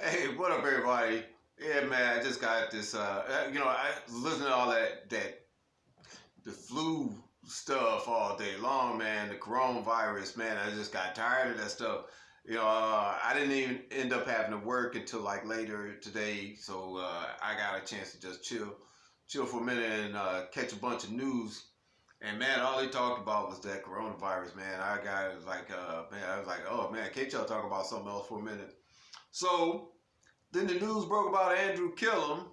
Hey, what up, everybody? Yeah, man, I just got this. I was listening to all that the flu stuff all day long, man. The coronavirus, man. I just got tired of that stuff. I didn't even end up having to work until like later today, so I got a chance to just chill for a minute and catch a bunch of news. And man, all they talked about was that coronavirus, man. I was like, oh man, can't y'all talk about something else for a minute? So then the news broke about Andrew Gillum,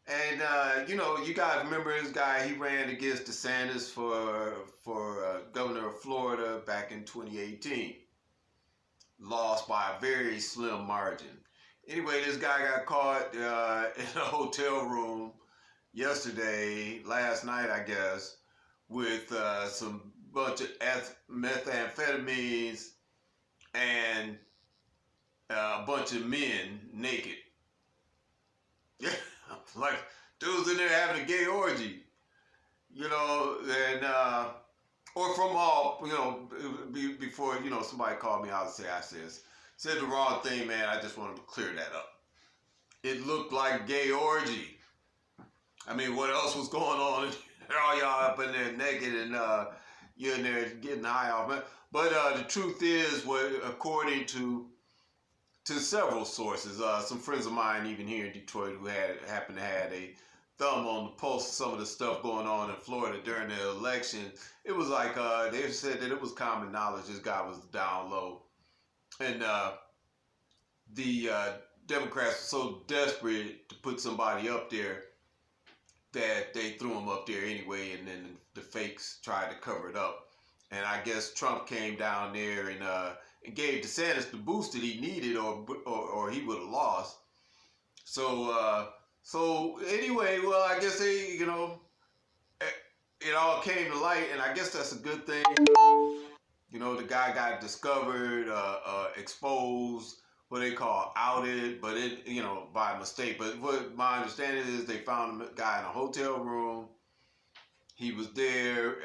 and you guys remember this guy? He ran against DeSantis for governor of Florida back in 2018. Lost by a very slim margin. Anyway, this guy got caught in a hotel room last night, I guess, with some bunch of methamphetamines and a bunch of men naked. Yeah, like dudes in there having a gay orgy, and or from all, before somebody called me out and said the wrong thing, man. I just wanted to clear that up. It looked like gay orgy. I mean, what else was going on? All y'all up in there naked and you're in there getting high off, man. But the truth is, according to several sources. Some friends of mine, even here in Detroit, who happened to have a thumb on the pulse of some of the stuff going on in Florida during the election. It was like they said that it was common knowledge this guy was down low, and the Democrats were so desperate to put somebody up there that they threw him up there anyway, and then the fakes tried to cover it up. And I guess Trump came down there and gave DeSantis the boost that he needed, or he would have lost. So anyway, well, I guess it all came to light, and I guess that's a good thing. The guy got discovered, exposed, what they call outed, but by mistake. But what my understanding is, they found a guy in a hotel room. He was there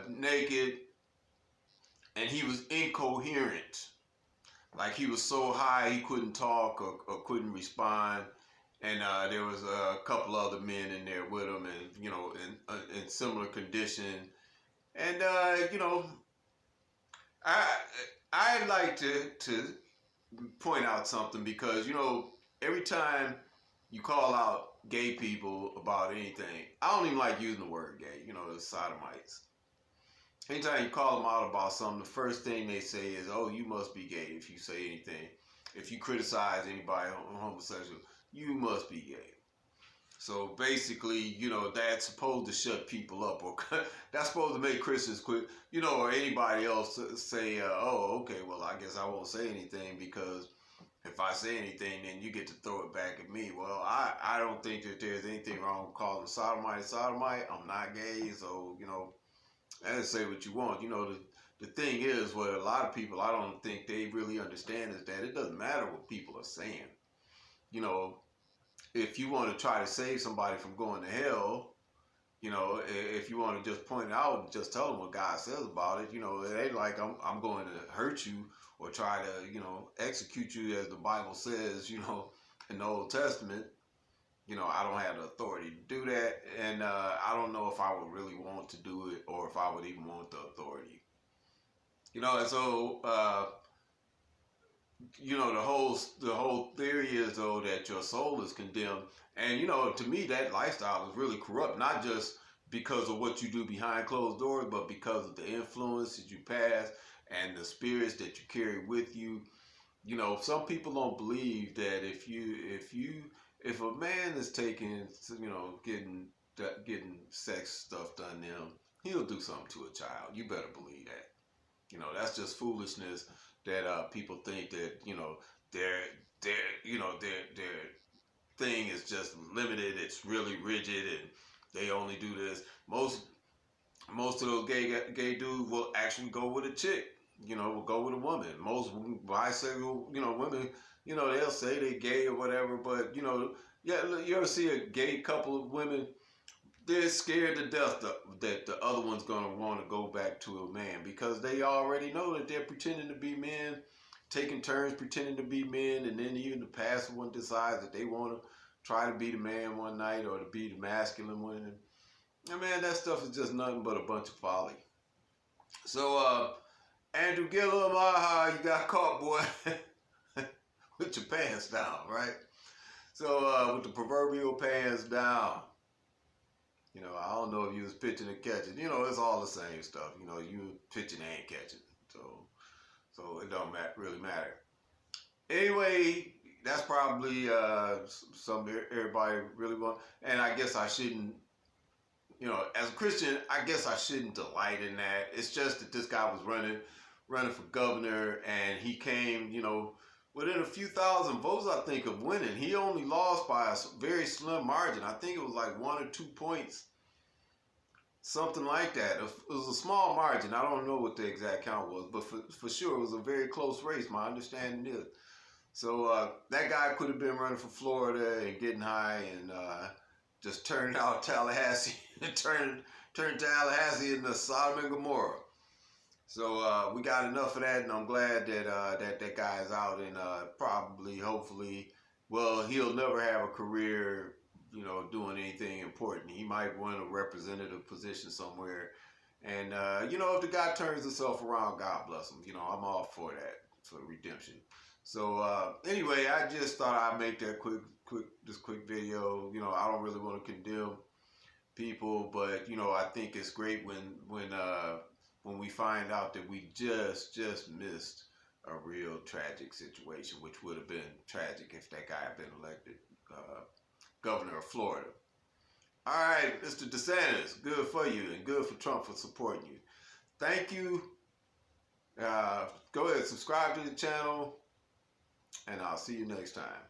naked, and he was incoherent. Like he was so high he couldn't talk or couldn't respond. And there was a couple other men in there with him, and in similar condition. And I like to point out something, because every time you call out gay people about anything, I don't even like using the word gay. The sodomites. Anytime you call them out about something, the first thing they say is, "Oh, you must be gay." If you say anything, if you criticize anybody homosexual, you must be gay. So basically, that's supposed to shut people up, or that's supposed to make Christians quit, or anybody else say, "Oh, okay, well, I guess I won't say anything, because if I say anything, then you get to throw it back at me." Well, I don't think that there's anything wrong with calling sodomite sodomite. I'm not gay, so and say what you want. The thing is, what a lot of people, I don't think they really understand, is that it doesn't matter what people are saying. If you want to try to save somebody from going to hell, if you want to just point it out and just tell them what God says about it, it ain't like I'm going to hurt you or try to, execute you, as the Bible says, in the Old Testament. I don't have the authority to do that, and I don't know if I would really want to do it, or if I would even want the authority. And so the whole theory is, though, that your soul is condemned, and to me that lifestyle is really corrupt, not just because of what you do behind closed doors, but because of the influence that you pass and the spirits that you carry with you. Some people don't believe that if a man is taking, getting sex stuff done to him, he'll do something to a child. You better believe that. That's just foolishness, that people think that their thing is just limited. It's really rigid, and they only do this. Most of those gay dudes will actually go with a chick. Will go with a woman. Most bisexual women, they'll say they're gay or whatever, but yeah, you ever see a gay couple of women? They're scared to death that the other one's gonna want to go back to a man, because they already know that they're pretending to be men taking turns pretending to be men, and then even the passive one decides that they want to try to be the man one night or to be the masculine one. And man, that stuff is just nothing but a bunch of folly. So, Andrew Gillum, you got caught, boy, with your pants down, right? So, with the proverbial pants down, I don't know if you was pitching or catching. It's all the same stuff. You pitching and catching. So it don't really matter. Anyway, that's probably something everybody really want. And I guess I shouldn't, as a Christian, I guess I shouldn't delight in that. It's just that this guy was running for governor, and he came, within a few thousand votes, I think, of winning. He only lost by a very slim margin. I think it was like 1 or 2 points, something like that. It was a small margin. I don't know what the exact count was, but for sure, it was a very close race. My understanding is. So that guy could have been running for Florida and getting high and just turned out Tallahassee and turned Tallahassee into Sodom and Gomorrah. So we got enough of that, and I'm glad that that guy is out and probably, hopefully, well, he'll never have a career, doing anything important. He might win a representative position somewhere, and if the guy turns himself around, God bless him. I'm all for that, for redemption. So anyway, I just thought I'd make that quick video. I don't really want to condemn people, but I think it's great when we find out that we just missed a real tragic situation, which would have been tragic if that guy had been elected governor of Florida. All right, Mr. DeSantis, good for you, and good for Trump for supporting you. Thank you. Go ahead, subscribe to the channel, and I'll see you next time.